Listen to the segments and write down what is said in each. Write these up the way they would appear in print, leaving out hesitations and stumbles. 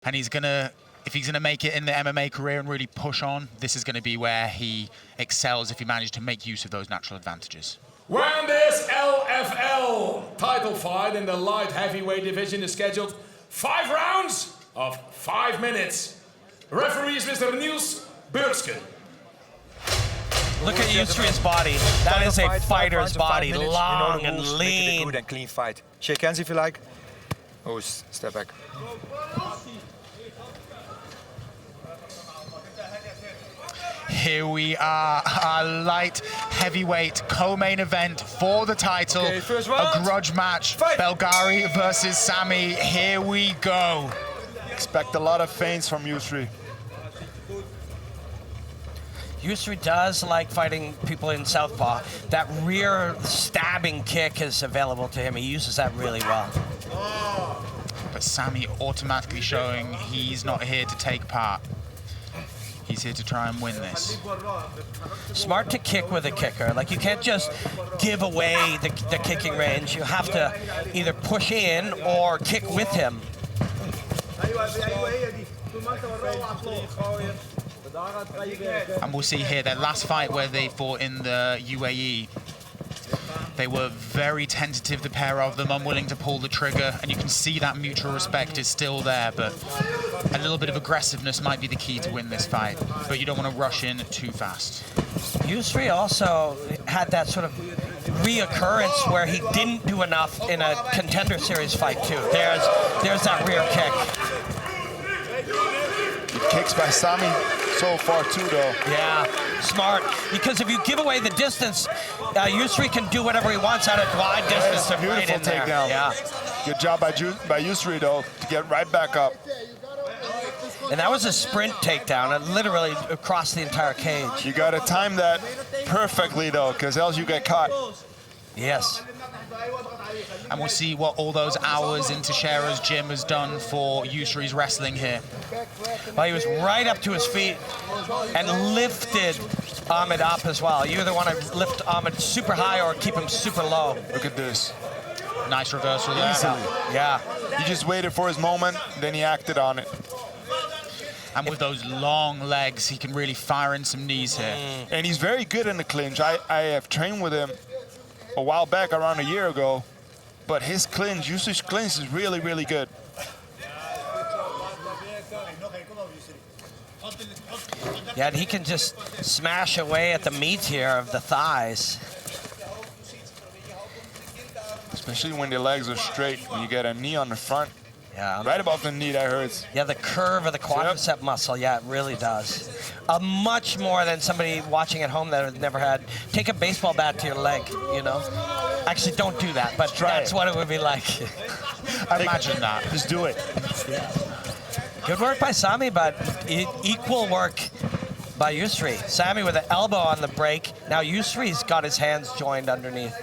And he's gonna, if he's gonna make it in the MMA career and really push on, this is gonna be where he excels if he manages to make use of those natural advantages. When this LFL title fight in the light heavyweight division is scheduled 5 rounds of 5 minutes. Referee is Mr. Niels Bursken. Look at Yousri's body. That is a fighter's body, long and lean. Make it a good and clean fight. Shake hands if you like. Oh, step back. Here we are, our light heavyweight co-main event for the title. Okay, first round. A grudge match, Fight. Belgaroui versus Sami. Here we go. Expect a lot of feints from Yousri. Yousri does like fighting people in southpaw. That rear stabbing kick is available to him. He uses that really well. But Sami automatically showing he's not here to take part. He's here to try and win this. Smart to kick with a kicker. Like, you can't just give away the kicking range. You have to either push in or kick with him. And we'll see here their last fight where they fought in the UAE. They were very tentative, the pair of them, unwilling to pull the trigger, and you can see that mutual respect is still there, but a little bit of aggressiveness might be the key to win this fight, but you don't want to rush in too fast. Yousri also had that sort of reoccurrence where he didn't do enough in a contender series fight too. There's that rear kick. Good kicks by Sami so far too, though. Yeah, smart. Because if you give away the distance, Yousri can do whatever he wants out of wide distance. That's a beautiful takedown. Yeah. Good job by Yousri, though, to get right back up. And that was a sprint takedown, literally across the entire cage. You got to time that perfectly, though, because else you get caught. Yes. And we'll see what all those hours in Teixeira's gym has done for Yousri's wrestling here. Well, he was right up to his feet and lifted Ahmed up as well. You either want to lift Ahmed super high or keep him super low. Look at this. Nice reversal there. Easily. Yeah. He just waited for his moment, then he acted on it. And with those long legs, he can really fire in some knees here. And he's very good in the clinch. I have trained with him a while back, around a year ago, but his clinch, Yousri's clinch is really, really good. Yeah, and he can just smash away at the meat here of the thighs. Especially when the legs are straight, when you get a knee on the front. Yeah. Right above the knee, that hurts. Yeah, the curve of the quadricep muscle, yeah, it really does. Much more than somebody watching at home that has never had. Take a baseball bat to your leg, you know? Actually, don't do that, but that's what it would be like. Imagine that. Just do it. Yeah. Good work by Sami, but equal work by Yousri. Sami with an elbow on the break. Now Yousri's got his hands joined underneath.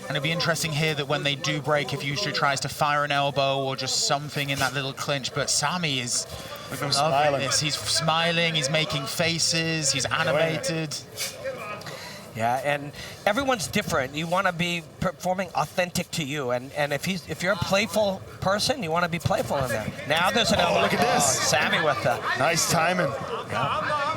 And it'd be interesting here that when they do break, if Yousri tries to fire an elbow or just something in that little clinch, but Sami is loving this. He's smiling, he's making faces, he's animated. Yeah, and everyone's different. You want to be performing authentic to you, and if you're a playful person, you want to be playful in there. Now there's an elbow. Look at this. Sami with the nice timing. Yeah.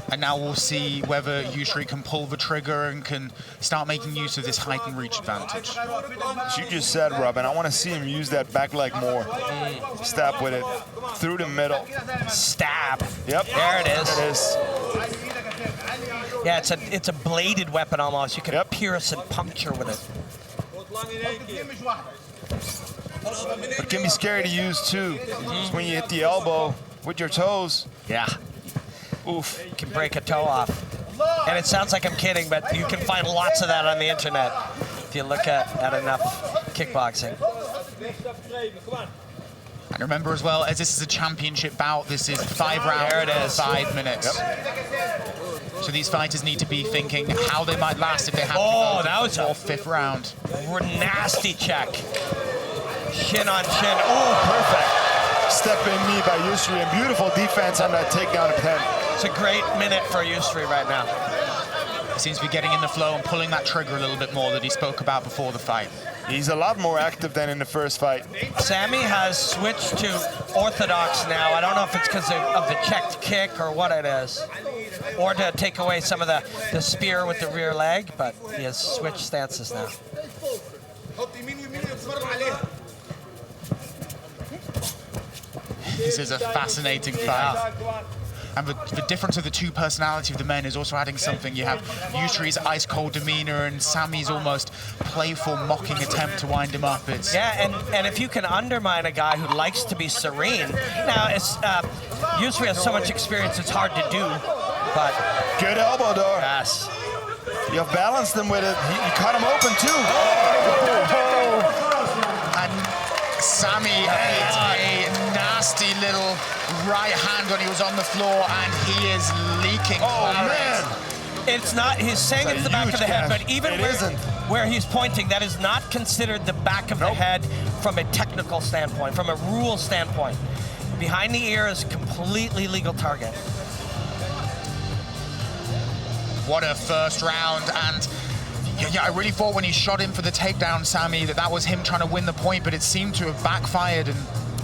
And now we'll see whether Yousri can pull the trigger and can start making use of this height and reach advantage. As you just said, Robin, I want to see him use that back leg more. Stab with it through the middle. Stab. Yep. There it is. There it is. Yeah, it's a bladed weapon almost. You can pierce and puncture with it. But it can be scary to use too. Just when you hit the elbow with your toes. Yeah. Oof. You can break a toe off. And it sounds like I'm kidding, but you can find lots of that on the internet if you look at enough kickboxing. And remember as well, as this is a championship bout, this is 5 rounds, There it is. 5 minutes. Yep. So these fighters need to be thinking how they might last if they have to Oh, go that was to a 5th round. Nasty check. Shin on shin. Oh, perfect. Step in knee by Yousri, and beautiful defense on that takedown attempt. It's a great minute for Yousri right now. Seems to be getting in the flow and pulling that trigger a little bit more that he spoke about before the fight. He's a lot more active than in the first fight. Sami has switched to orthodox now. I don't know if it's because of the checked kick or what it is, or to take away some of the spear with the rear leg, but he has switched stances now. This is a fascinating fight. And the difference of the two personality of the men is also adding something. You have Yousri's ice-cold demeanor and Sami's almost playful, mocking attempt to wind him up. It's and if you can undermine a guy who likes to be serene, now Yousri has so much experience, it's hard to do, but good elbow, though. Yes. You have balanced him with it. You cut him open too. And Sami hit a nasty little right hand when he was on the floor, and he is leaking. Oh man! It's not. He's saying it's the back of the head, but even where he's pointing, that is not considered the back of the head from a technical standpoint, from a rule standpoint. Behind the ear is a completely legal target. What a first round, and yeah, I really thought when he shot him for the takedown, Sami, that was him trying to win the point, but it seemed to have backfired, and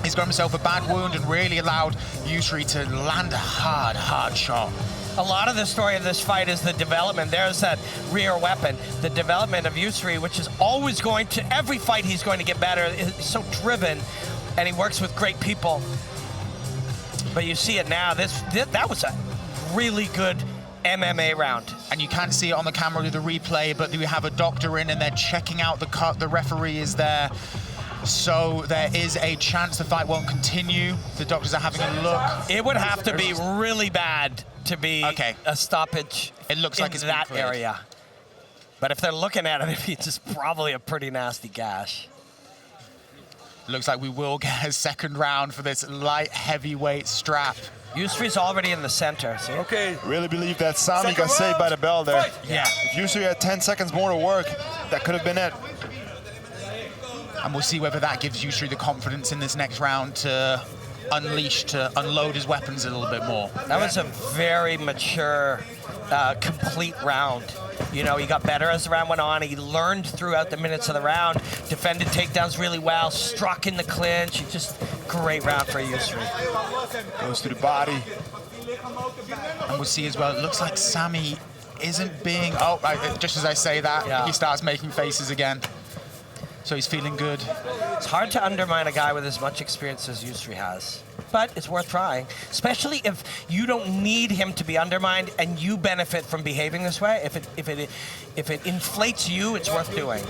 he's got himself a bad wound and really allowed Yousri to land a hard shot. A lot of the story of this fight is the development. There's that rear weapon, the development of Yousri, which is always going to, every fight he's going to get better. He's so driven, and he works with great people. But you see it now, that was a really good MMA round. And you can't see it on the camera with the replay, but we have a doctor in and they're checking out the cut. The referee is there. So there is a chance the fight won't continue. The doctors are having a look. It would have to be really bad to be a stoppage. It looks like it's that area. But if they're looking at it, it's probably a pretty nasty gash. Looks like we will get a second round for this light heavyweight strap. Yousri's already in the center. See? Okay. Really believe that Sami got saved by the bell there. Yeah. If Yousri had 10 seconds more to work, that could have been it. And we'll see whether that gives Yousri the confidence in this next round to unleash, to unload his weapons a little bit more. That was a very mature, complete round. You know, he got better as the round went on. He learned throughout the minutes of the round, defended takedowns really well, struck in the clinch. Just great round for Yousri. Goes to the body. And we'll see as well, it looks like Sami isn't being, just as I say that, he starts making faces again. So he's feeling good. It's hard to undermine a guy with as much experience as Yousri has, but it's worth trying, especially if you don't need him to be undermined and you benefit from behaving this way. If it inflates you, it's worth doing.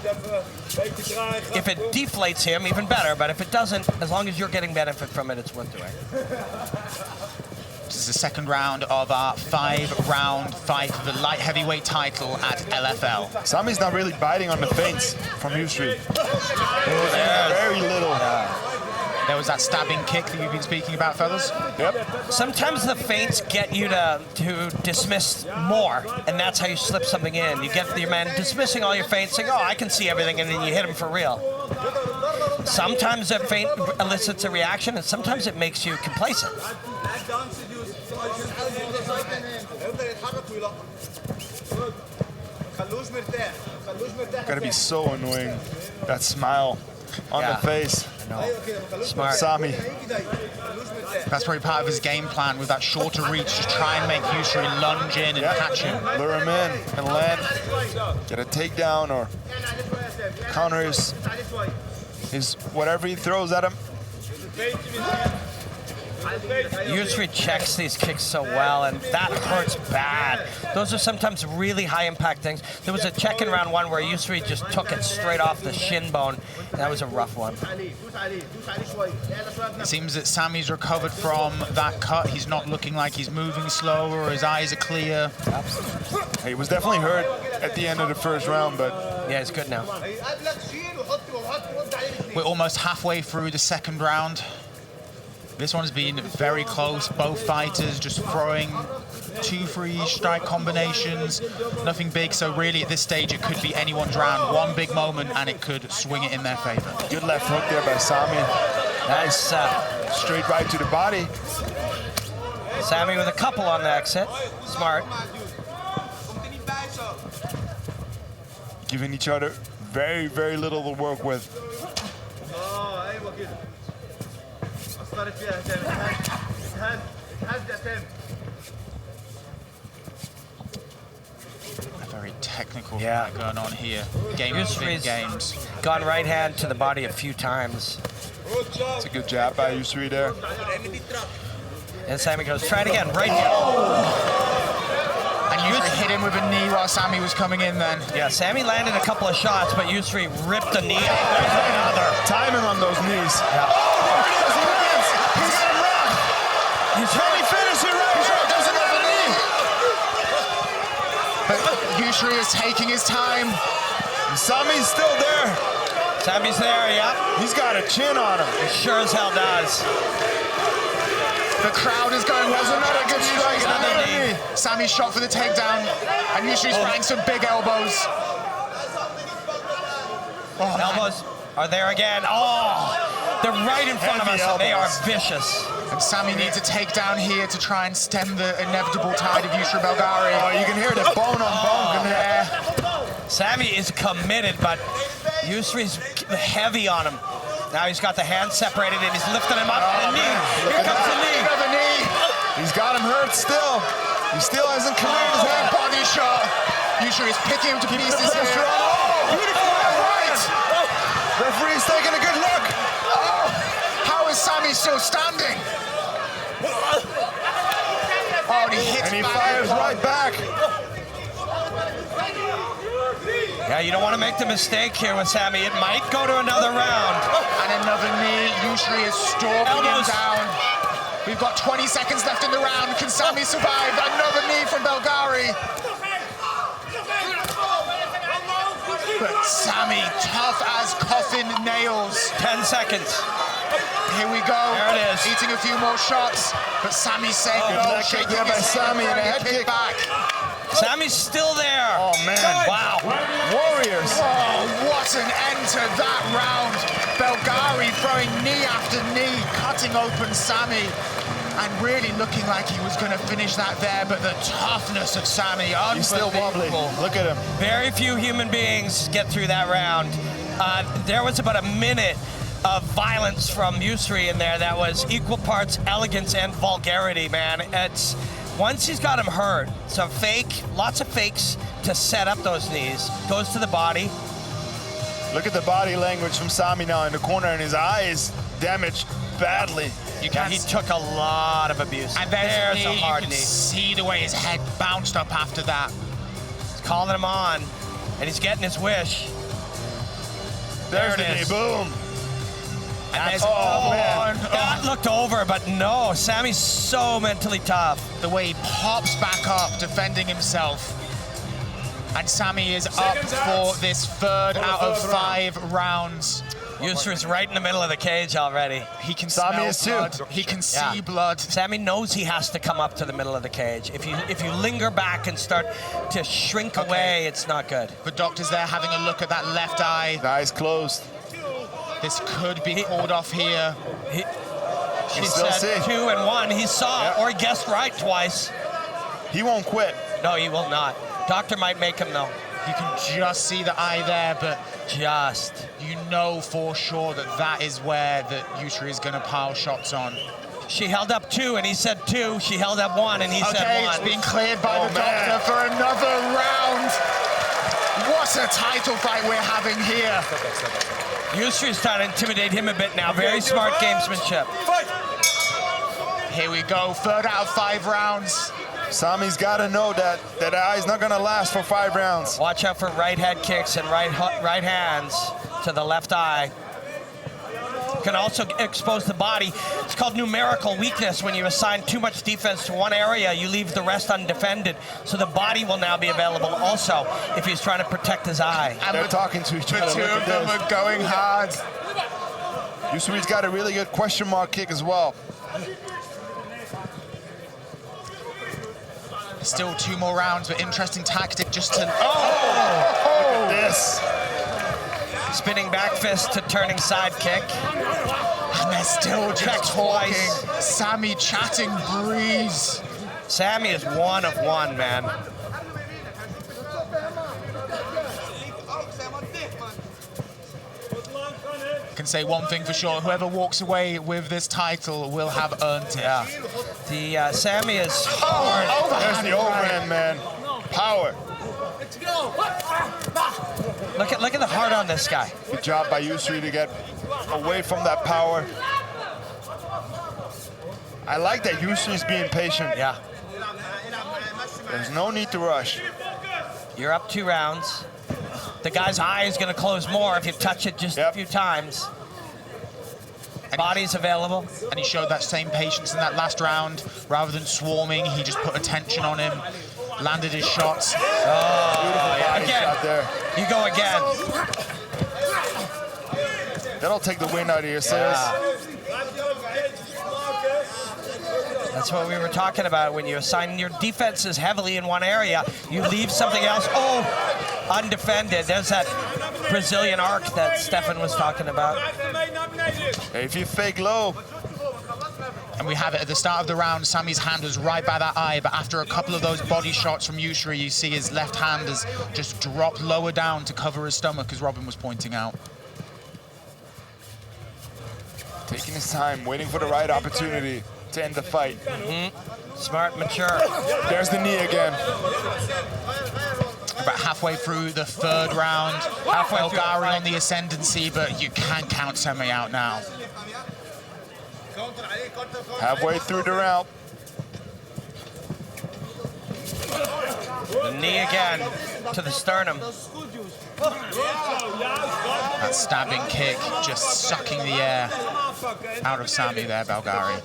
If it deflates him, even better, but if it doesn't, as long as you're getting benefit from it, it's worth doing. This is the second round of our 5-round fight for the light heavyweight title at LFL. Sami's not really biting on the feints from Yousri. Very little. There was that stabbing kick that you've been speaking about, fellas. Yep. Sometimes the feints get you to dismiss more, and that's how you slip something in. You get your man dismissing all your feints, saying, oh, I can see everything, and then you hit him for real. Sometimes that feint elicits a reaction, and sometimes it makes you complacent. Gotta be so annoying. That smile on the face. Smart. Sami. That's probably part of his game plan with that shorter reach, just try and make Yousri lunge in and catch him. Lure him in and land. Get a takedown or counter his whatever he throws at him. Yousri checks these kicks so well, and that hurts bad. Those are sometimes really high-impact things. There was a check in round one where Yousri just took it straight off the shin bone. That was a rough one. It seems that Sami's recovered from that cut. He's not looking like he's moving slower, his eyes are clear. He was definitely hurt at the end of the first round, but... Yeah, he's good now. We're almost halfway through the second round. This one's been very close. Both fighters just throwing 2-3 strike combinations, nothing big. So really at this stage, it could be anyone's round. One big moment and it could swing it in their favor. Good left hook there by Sami. Nice. Straight right to the body. Sami with a couple on the exit. Smart. giving each other very, very little to work with. A very technical fight going on here. Game of big games. Gone right hand to the body a few times. It's a good jab by Yousri there. And Sami goes, try it again, right here. And Yousri hit him with a knee while Sami was coming in then. Yeah, Sami landed a couple of shots, but Yousri ripped a knee out. There's another. Timing on those knees. Yeah. He's got him rocked. He's trying to finish it right. There's another knee. But Yousri is taking his time. Sami's still there. Sami's there, yeah. He's got a chin on him. He sure as hell does. The crowd is going wild. Another good strike, another knee. Sami shot for the takedown, and Yousri's trying some big elbows. Elbows are there again. Oh, they're right in front of us, and they are vicious. And Sami needs a takedown here to try and stem the inevitable tide of Yousri Belgaroui. Oh, you can hear the bone on bone. Yeah. Sami is committed, but Yousri's heavy on him. Now he's got the hands separated and he's lifting him up. The knee. Here comes the knee. Another knee. He's got him hurt still. He still hasn't committed his hand. Body shot. Yousri is picking him to pieces here. Beautiful. Right. Referee's taking a good look. Oh, how is Sami still standing? Oh, and he hits And he back. fires right back. Yeah, you don't want to make the mistake here with Sami. It might go to another round. And another knee. Yousri is stalking him down. We've got 20 seconds left in the round. Can Sami survive? Another knee from Belgaroui. But Sami, tough as coffin nails. 10 seconds. Here we go. There it is. Eating a few more shots. But Sami's saying Good no. leg kick Shaking there by his Sami and a head kick. back. Sami's still there. Oh, man. Wow. Warriors. Oh, what an end to that round. Belgaroui throwing knee after knee, cutting open Sami, and really looking like he was going to finish that there, but the toughness of Sami, He's still wobbly. unbelievable. Look at him. Very few human beings get through that round. There was about a minute of violence from Yousri in there that was equal parts elegance and vulgarity, man. It's once he's got him hurt, so lots of fakes to set up those knees. Goes to the body. Look at the body language from Sami now in the corner, and his eye is damaged badly. He took a lot of abuse. And there's a hard you knee. can see the way his head bounced up after that. He's calling him on, and he's getting his wish. There's There it the knee. is. Boom. And Oh, man. That looked over, but no, Sami's so mentally tough. the way he pops back up, defending himself. And Sami is up Seconds out. for this third out of 5 rounds. Yousri's right in the middle of the cage already. He can Sami smell is too. blood. He can see Yeah. blood. Sami knows he has to come up to the middle of the cage. If you linger back and start to shrink away, it's not good. The doctor's there having a look at that left eye. The eye's closed. This could be called off here. She still said see. 2 and 1. He saw Yep. or he guessed right twice. He won't quit. No, he will not. Doctor might make him though. You can just see the eye there, but Just. you know for sure that that is where the Yousri is going to pile shots on. She held up 2 and he said 2. She held up 1 and he Okay, said it's 1. being cleared by Oh, the man. doctor for another round. What a title fight we're having here. Yousri's trying to intimidate him a bit now. Very smart gamesmanship. Here we go, third out of 5 rounds. Sami's got to know that that eye's not going to last for 5 rounds. Watch out for right head kicks and right hands to the left eye. Can also expose the body. It's called numerical weakness. When you assign too much defense to one area, you leave the rest undefended. So the body will now be available also if he's trying to protect his eye. And They're talking to each the other. two Look of at them this. are going hard. Yousri's got a really good question mark kick as well. Still 2 more rounds, but interesting tactic just to... Look at this. Spinning back fist to turning side kick. And they're still just Checked talking. twice. Sami chatting breeze. Sami is 1 of 1, man. can say one thing for sure: whoever walks away with this title will have earned it. Yeah. The Sami is hard. There's the overhand, man. Power. Look at the heart on this guy. Good job by Yousri to get away from that power. I like that Yousri's being patient. Yeah. There's no need to rush. You're up 2 rounds. The guy's eye is going to close more if you touch it just a few times. Body's available. And he showed that same patience in that last round. Rather than swarming, he just put attention on him, landed his shots. Oh, yeah. Again, Shot there. you go again. That'll take the wind out of your sails. That's what we were talking about. When you assign your defenses heavily in one area, you leave something else, undefended. There's that Brazilian arc that Stefan was talking about. If you fake low. And we have it at the start of the round. Sami's hand was right by that eye, but after a couple of those body shots from Yousri, you see his left hand has just dropped lower down to cover his stomach, as Robin was pointing out. Taking his time, waiting for the right opportunity to end the fight. Smart, mature. There's the knee again. About halfway through the 3rd round. Belgaroui on the ascendancy, but you can't count Sami out now. Halfway through the round. The knee again to the sternum. That stabbing kick just sucking the air out of Sami there, Belgaroui.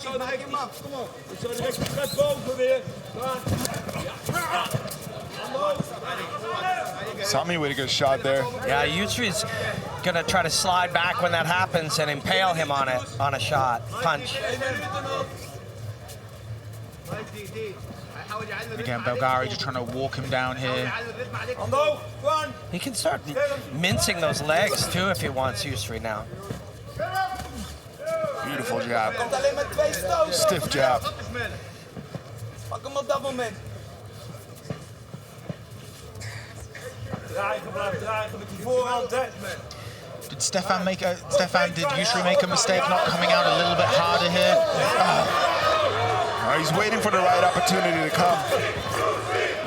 Sami with a good shot there. Yeah, Yousri's gonna try to slide back when that happens and impale him on it, on a shot, punch. Again, Belgaroui just trying to walk him down here. He can start mincing those legs too if he wants, Yousri now. Beautiful jab. Stiff jab. Did Yousri make a mistake not coming out a little bit harder here? He's waiting for the right opportunity to come.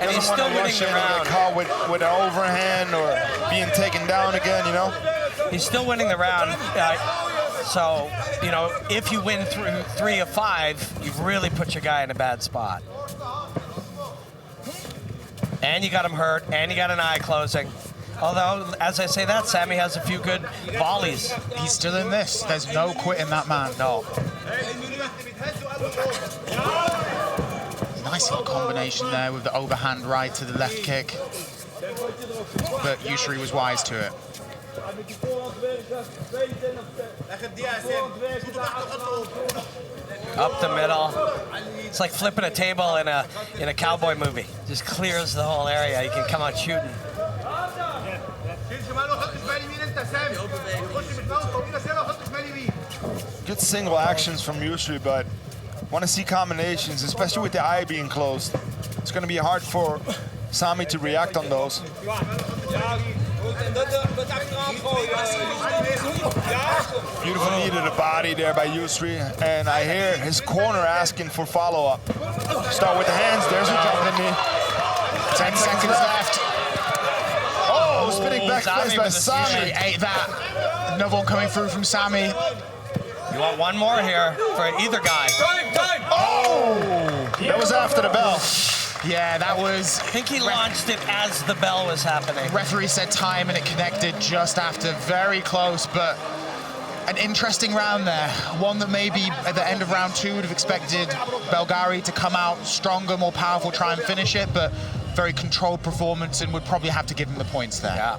And he's still winning the round. Get caught with an overhand or being taken down again, you know? He's still winning the round. So, you know, if you win through 3 of 5, you've really put your guy in a bad spot. And you got him hurt, and you got an eye closing. Although, as I say that, Sami has a few good volleys. He's still in this. There's no quitting that man. No. Nice little combination there with the overhand right to the left kick. But Yousri was wise to it. Up the middle. It's like flipping a table in a cowboy movie. Just clears the whole area. You can come out shooting. Good single actions from Yousri, but want to see combinations, especially with the eye being closed. It's going to be hard for Sami to react on those. Beautiful knee to the body there by Yousri, and I hear his corner asking for follow-up. Start with the hands, there's a jumping knee. 10 seconds left. Oh, spinning back face by Sami. Ate that. Another one coming through from Sami. You want one more here for either guy. Oh! That was after the bell. Yeah, that was... I think he launched it as the bell was happening. Referee said time and it connected just after. Very close, but an interesting round there. One that maybe at the end of round 2 would have expected Belgaroui to come out stronger, more powerful, try and finish it, but very controlled performance and would probably have to give him the points there. Yeah.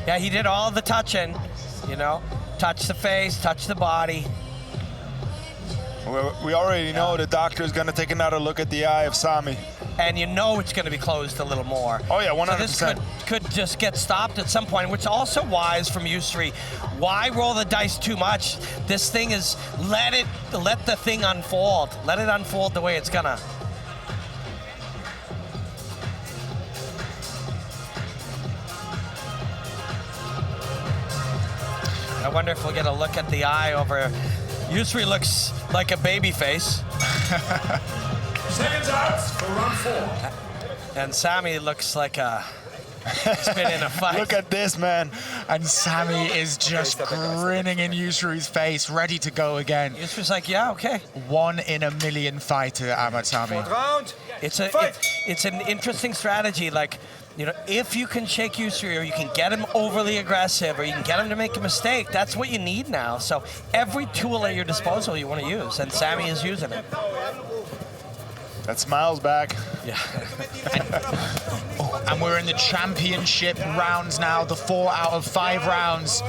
Yeah, he did all the touching, you know. Touch the face, touch the body. We already know the doctor is going to take another look at the eye of Sami. And you know it's going to be closed a little more. Oh, yeah, 100%. So this could just get stopped at some point, which is also wise from Yousri. Why roll the dice too much? This thing is, let the thing unfold. Let it unfold the way it's going to. wonder if we'll get a look at the eye over. Yousri looks like a baby face. Seconds out for round 4. And Sami looks like he's been in a fight. Look at this, man. And Sami is just grinning in Yousri's face, ready to go again. Yousri's like, yeah, okay. 1 in a million fighter, Ahmed Sami. Round. It's an interesting strategy. Like, you know, if you can shake Yousri, or you can get him overly aggressive, or you can get him to make a mistake, that's what you need now. So every tool at your disposal you want to use, and Sami is using it. That smile's back. Yeah. And we're in the championship rounds now, the 4 out of 5 rounds.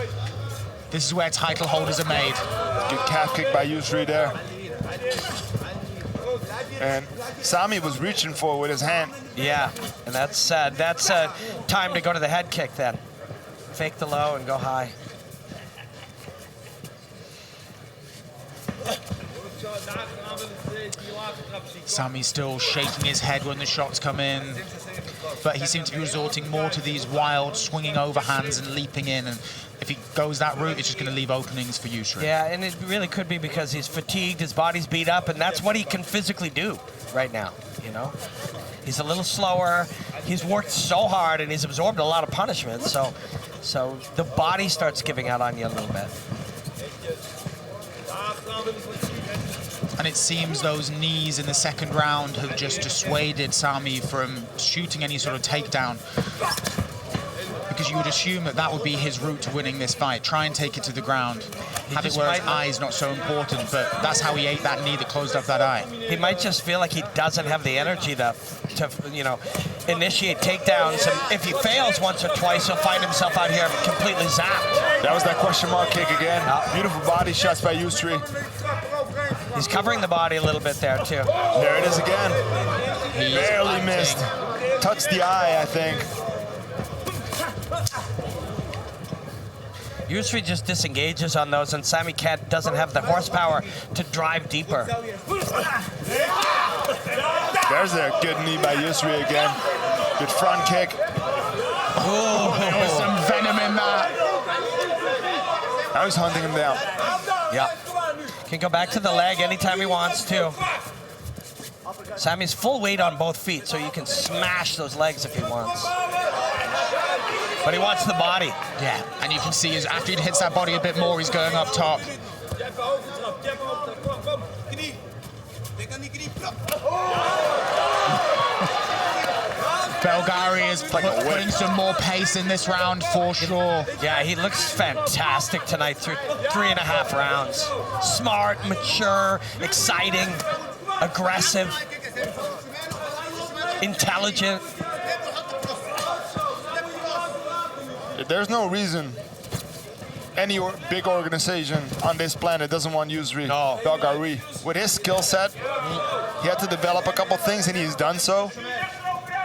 This is where title holders are made. Good calf kick by Yousri there. And Sami was reaching for it with his hand. Yeah, and that's time to go to the head kick then. Fake the low and go high. Sami's still shaking his head when the shots come in, but he seems to be resorting more to these wild swinging overhands and leaping in, and if he goes that route, it's just going to leave openings for Yousri. Yeah, and it really could be because he's fatigued, his body's beat up, and that's what he can physically do right now, you know? He's a little slower, he's worked so hard, and he's absorbed a lot of punishment, so the body starts giving out on you a little bit. And it seems those knees in the second round have just dissuaded Sami from shooting any sort of takedown. Because you would assume that that would be his route to winning this fight. Try and take it to the ground. Have it where his eye is not so important, but that's how he ate that knee that closed up that eye. He might just feel like he doesn't have the energy to you know, initiate takedowns. And if he fails once or twice, he'll find himself out here completely zapped. That was that question mark kick again. Beautiful body shots by Yousri. He's covering the body a little bit there, too. There it is again. He's Barely hunting. missed. Touched the eye, I think. Yousri just disengages on those, and Sami doesn't have the horsepower to drive deeper. There's a good knee by Yousri again. Good front kick. Oh, there was some venom in that. Now he's hunting him down. Yeah. Can go back to the leg anytime he wants to. Sami's full weight on both feet, so you can smash those legs if he wants. But he wants the body. Yeah, and you can see after he hits that body a bit more, he's going up top. Belgaroui is putting some more pace in this round for sure. Yeah, he looks fantastic tonight through 3.5 rounds. Smart, mature, exciting, aggressive, intelligent. There's no reason any big organization on this planet doesn't want Yousri Belgaroui. With his skill set, he had to develop a couple things, and he's done so.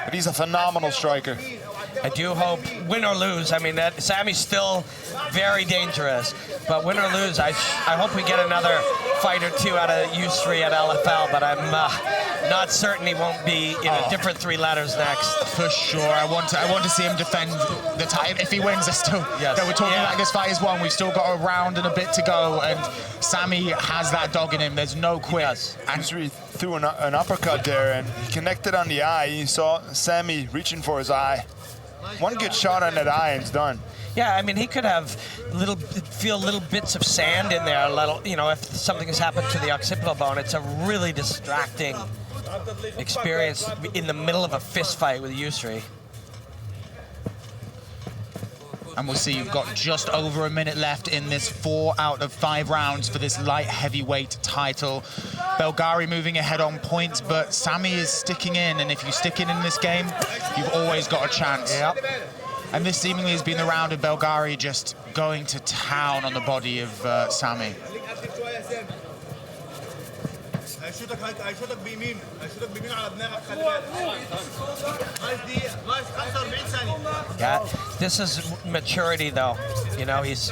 But he's a phenomenal striker. I do hope, win or lose, I mean, Sami's still very dangerous, but win or lose, I hope we get another fight or two out of Yousri at LFL, but I'm not certain he won't be in a different 3 letters next. For sure, I want to see him defend the title. If he wins, we're talking like this fight is won. We've still got a round and a bit to go, and Sami has that dog in him. There's no quit. And Yousri threw an uppercut there, and he connected on the eye. You saw Sami reaching for his eye. One good shot on that eye and it's done. Yeah, I mean, he could have feel little bits of sand in there, you know, if something has happened to the occipital bone. It's a really distracting experience in the middle of a fist fight with Yousri. And we'll see, you've got just over a minute left in this 4 out of 5 rounds for this light heavyweight title. Belgaroui moving ahead on points, but Sami is sticking in, and if you stick in this game, you've always got a chance. Yep. And this seemingly has been the round of Belgaroui just going to town on the body of Sami. Yeah, this is maturity, though. You know, he's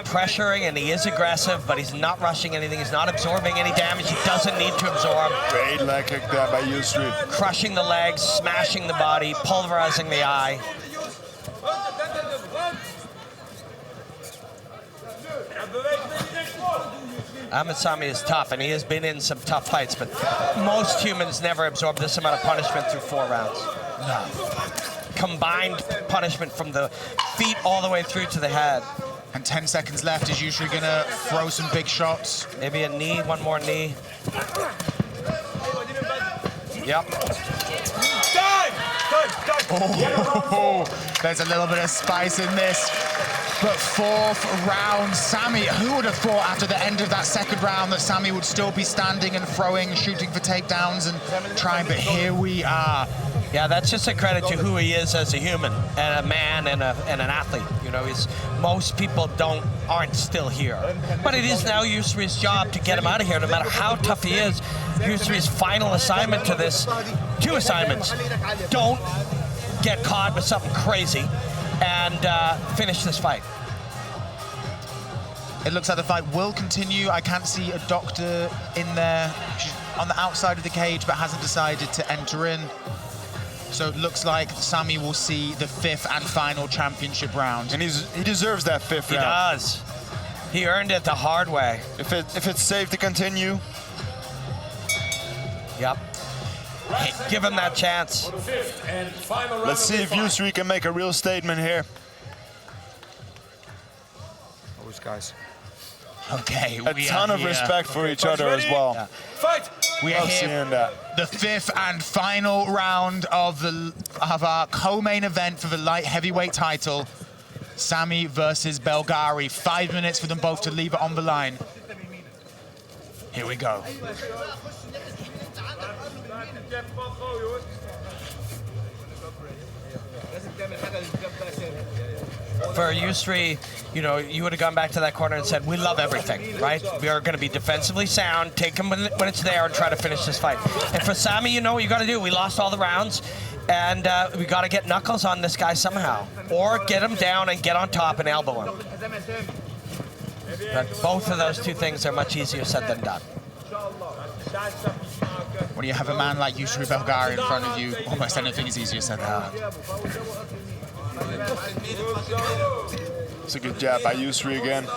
pressuring and he is aggressive, but he's not rushing anything. He's not absorbing any damage he doesn't need to absorb. Great leg kick there by Yousri. Crushing the legs, smashing the body, pulverizing the eye. Ahmed Sami is tough, and he has been in some tough fights, but most humans never absorb this amount of punishment through 4 rounds. No. Combined punishment from the feet all the way through to the head. And 10 seconds left. Is Yousri gonna throw some big shots? Maybe a knee, one more knee. Yep. Oh, there's a little bit of spice in this. But 4th round, Sami, who would have thought after the end of that 2nd round that Sami would still be standing and throwing, shooting for takedowns and trying, but here we are. Yeah, that's just a credit to who he is as a human and a man and an athlete. You know, most people aren't still here. But it is now Yousri's job to get him out of here, no matter how tough he is. Yousri's final assignment to this, 2 assignments. Don't get caught with something crazy and finish this fight. It looks like the fight will continue. I can't see a doctor in there. She's on the outside of the cage, but hasn't decided to enter in. So it looks like Sami will see the 5th and final championship round. And he deserves that 5th round. He does. He earned it the hard way. If it's safe to continue. Yep. Give him that chance. Let's see if Yousri can make a real statement here. Those guys. Okay, a ton of respect for each other as well. Yeah. Fight! We are here the 5th and final round of our co-main event for the light heavyweight title. Sami versus Belgaroui. 5 minutes for them both to leave it on the line. Here we go. For Yousri, you know, you would have gone back to that corner and said, we love everything, right? We are going to be defensively sound, take him when it's there, and try to finish this fight. And for Sami, you know what you got to do. We lost all the rounds, and we got to get knuckles on this guy somehow. Or get him down and get on top and elbow him. But both of those 2 things are much easier said than done. When you have a man like Yousri Belgaroui in front of you, almost anything is easier said than done. It's a good jab by Yousri again.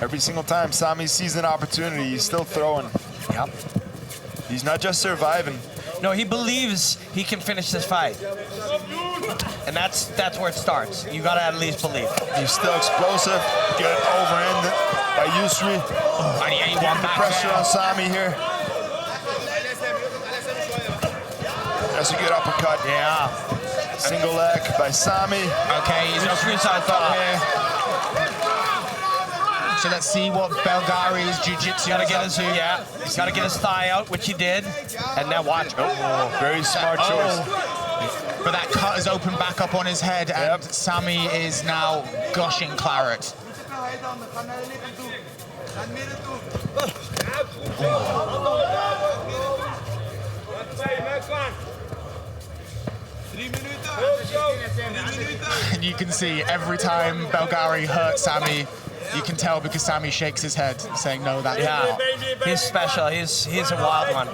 Every single time Sami sees an opportunity, he's still throwing. Yep. He's not just surviving. No, he believes he can finish this fight. And that's where it starts. You got to at least believe. He's still explosive. Good overhand by Yousri. Oh, and he Getting the pressure on Sami here. That's a good uppercut. Yeah. Single leg by Sami. Okay, he's opening himself up here. So let's see what Belgaroui's jiu-jitsu Gotta get his, he's got to get his thigh out, which he did. And now watch. Oh, very smart choice. But that cut has opened back up on his head, and Sami is now gushing claret. And you can see every time Belgaroui hurts Sami, you can tell because Sami shakes his head, saying, no, that's not. He's special. He's a wild one.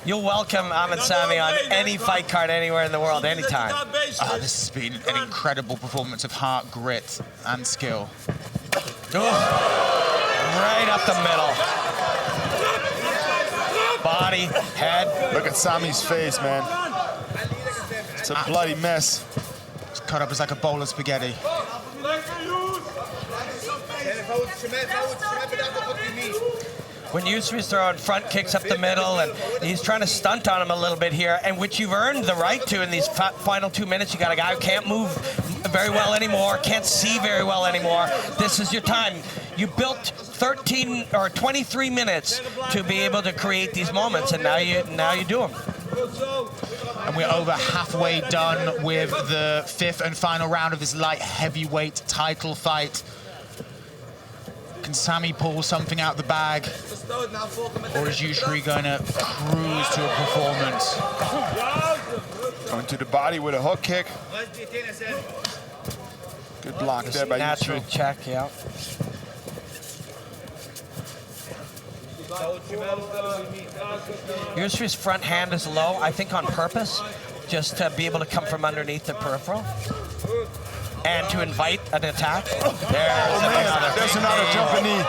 You'll welcome Ahmed Sami on any fight card anywhere in the world, anytime. Oh, this has been an incredible performance of heart, grit, and skill. Right up the middle. Body, head. Look at Sami's face, man. It's a bloody mess. It's cut up as like a bowl of spaghetti. When Yousri's throwing front kicks up the middle, and he's trying to stunt on him a little bit here, and which you've earned the right to in these final 2 minutes. You got a guy who can't move very well anymore, can't see very well anymore. This is your time. You built 13 or 23 minutes to be able to create these moments, and now you do them. And we're over halfway done with the 5th and final round of this light heavyweight title fight. Can Sami pull something out the bag? Or is Yousri going to cruise to a performance? Going to the body with a hook kick. Good block there by Natural Yousri. check, yeah. Yousri's front hand is low, I think on purpose. just to be able to come from underneath the peripheral and to invite an attack. There's another jumping knee.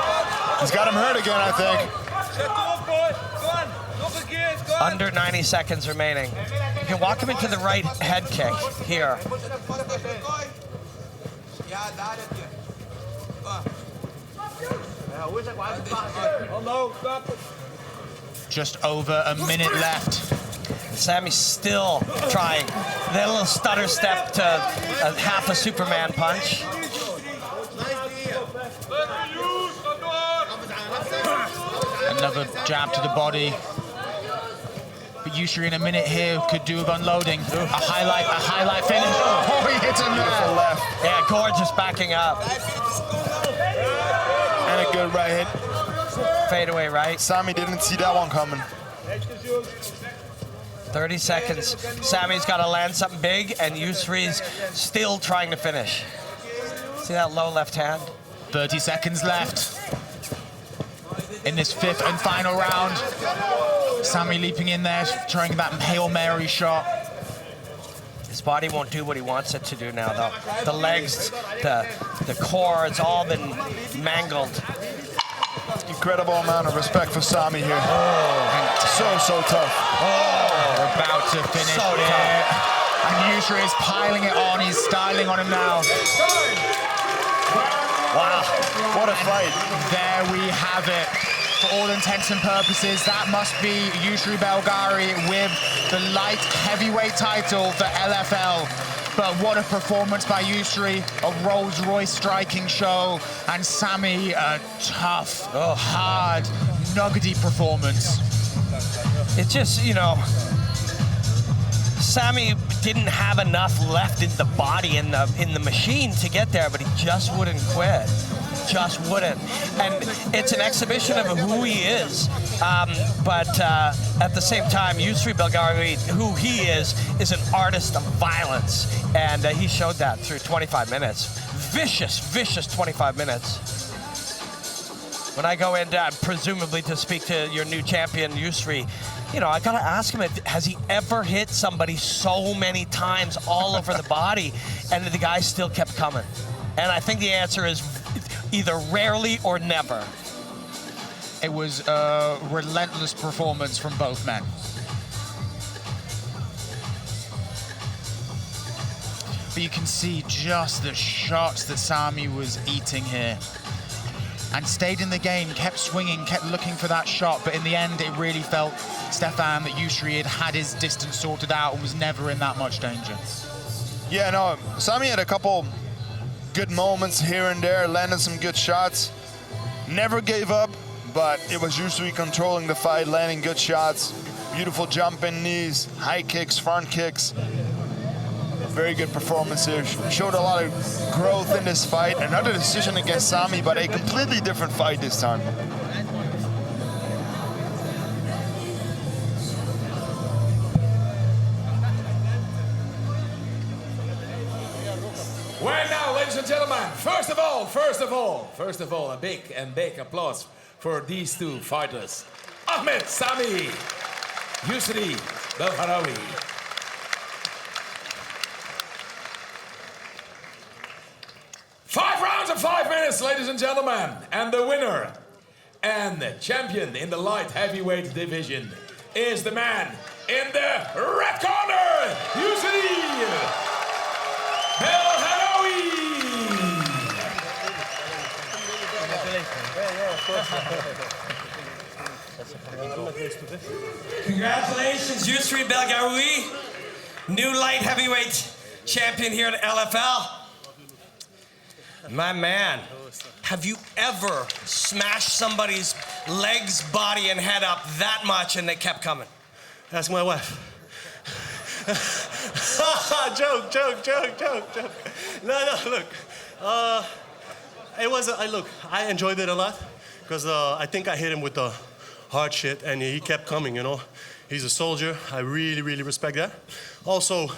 He's got him hurt again, I think. Under 90 seconds remaining. You can walk him into the right head kick here. Just over a minute left. Sammy's still trying. That little stutter step to half a Superman punch. Another jab to the body. But Yousri in a minute here could do with unloading. A highlight finish. Oh, he hits him beautiful left. Yeah, gorgeous backing up. And a good right hit. Fade away right. Sami didn't see that one coming. 30 seconds. Sammy's got to land something big, and Yousri's still trying to finish. See that low left hand? 30 seconds left in this 5th and final round. Sami leaping in there, throwing that Hail Mary shot. His body won't do what he wants it to do now, though. The legs, the core, it's all been mangled. Incredible amount of respect for Sami here. So tough. We're about to finish here. And Yousri is piling it on. He's styling on him now. Wow. What a fight. There we have it. For all intents and purposes, that must be Yousri Belgaroui with the light heavyweight title for LFL. But what a performance by Yousri, a Rolls-Royce striking show, and Sami, a tough, hard, nuggety performance. It's just, you know, Sami didn't have enough left in the body, in the machine to get there, but he just wouldn't quit. Just wouldn't. And it's an exhibition of who he is. But at the same time, Yousri Belgaroui, who he is an artist of violence. And he showed that through 25 minutes. Vicious 25 minutes. When I go in, presumably to speak to your new champion, Yousri, you know, I gotta ask him, has he ever hit somebody so many times all over the body, and the guy still kept coming? And I think the answer is either rarely or never. It was a relentless performance from both men. But you can see just the shots that Sami was eating here. And stayed in the game, kept swinging, kept looking for that shot, but in the end it really felt, Stefan, that Yousri had his distance sorted out and was never in that much danger. Yeah, no, Sami had a couple good moments here and there, landed some good shots. Never gave up, but it was Yousri controlling the fight, landing good shots. Beautiful jumping knees, high kicks, front kicks. Very good performance here. Showed a lot of growth in this fight. Another decision against Sami, but a completely different fight this time. Well, now, ladies and gentlemen, first of all, a big applause for these two fighters. Ahmed Sami, Yousri Belgaroui. 5 rounds of 5 minutes, ladies and gentlemen. And the winner and the champion in the light heavyweight division is the man in the red corner, Yousri Belgaroui. Congratulations, Yousri Belgaroui, new light heavyweight champion here at LFL. My man, have you ever smashed somebody's legs, body, and head up that much and they kept coming? Ask my wife. joke. No, look. I enjoyed it a lot because I think I hit him with the hard shit and he kept coming, you know. He's a soldier. I really respect that. Also,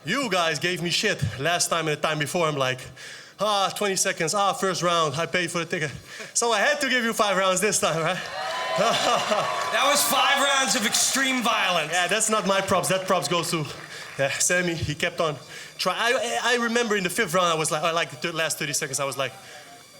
you guys gave me shit last time and the time before. I'm like, 20 seconds, first round, I paid for the ticket. So I had to give you 5 rounds this time, right? That was 5 rounds of extreme violence. Yeah, that's not my props. That props goes to Sami, he kept on trying. I remember in the 5th round, I was like the last 30 seconds, I was like,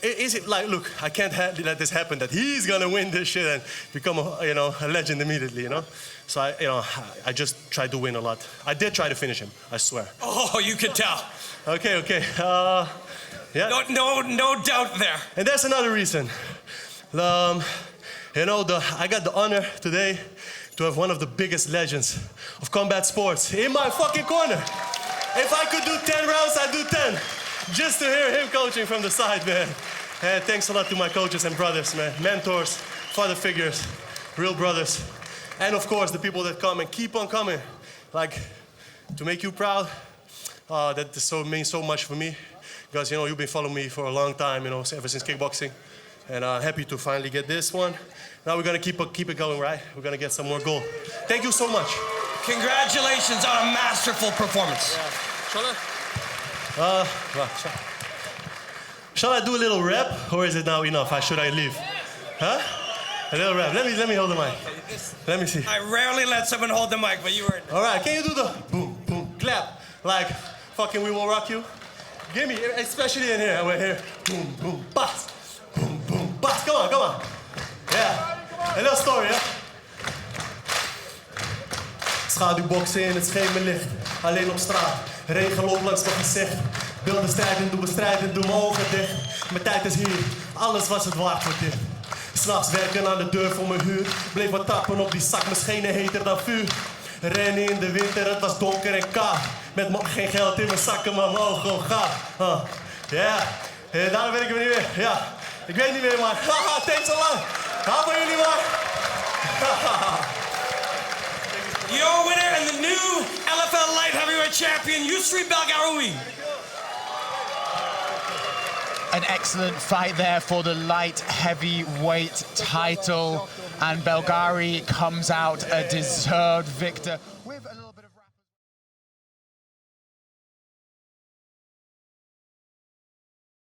is it like, look, I can't let this happen, that he's gonna win this shit and become a legend immediately, you know? So I just tried to win a lot. I did try to finish him, I swear. Oh, you could tell. Okay. Yeah. No doubt there. And that's another reason. I got the honor today to have one of the biggest legends of combat sports in my fucking corner. If I could do 10 rounds, I'd do 10. Just to hear him coaching from the side, man. And thanks a lot to my coaches and brothers, man. Mentors, father figures, real brothers. And of course, the people that come and keep on coming. Like, to make you proud, that means so much for me. Because, you've been following me for a long time, ever since kickboxing. And I'm happy to finally get this one. Now we're gonna keep it going, right? We're gonna get some more gold. Thank you so much. Congratulations on a masterful performance. Shall I do a little rap, or is it now enough? Should I leave? Huh? A little rap. Let me hold the mic. Let me see. I rarely let someone hold the mic, but you were. All right, can you do the boom, boom, clap? Like fucking We Will Rock You? Give me, especially in here. We're here. Boom, boom, bas. Boom, boom, bas. Come on. Yeah. A little story, hè? Schaduwboksen in het schemerlicht. Alleen op straat. Regen loopt langs mijn gezicht. Beelden strijden, doe bestrijden, doe mijn ogen dicht. Mijn tijd is hier. Alles was het waard voor dit. S'nachts werken aan de deur voor mijn huur. Bleef wat tappen op die zak, mijn schenen heter dan vuur. Rennen in de winter, het was donker en koud. Met geen geld in mijn zakken, maar mijn ogen gewoon goud. Ja, daarom ben ik er niet meer. Ja, ik weet niet meer, man. Haha, thanks a lot. Hou van jullie, man. Your winner and the new LFL light heavyweight champion, Yousri Belgaroui. An excellent fight there for the light heavyweight title, and Belgaroui comes out a deserved victor.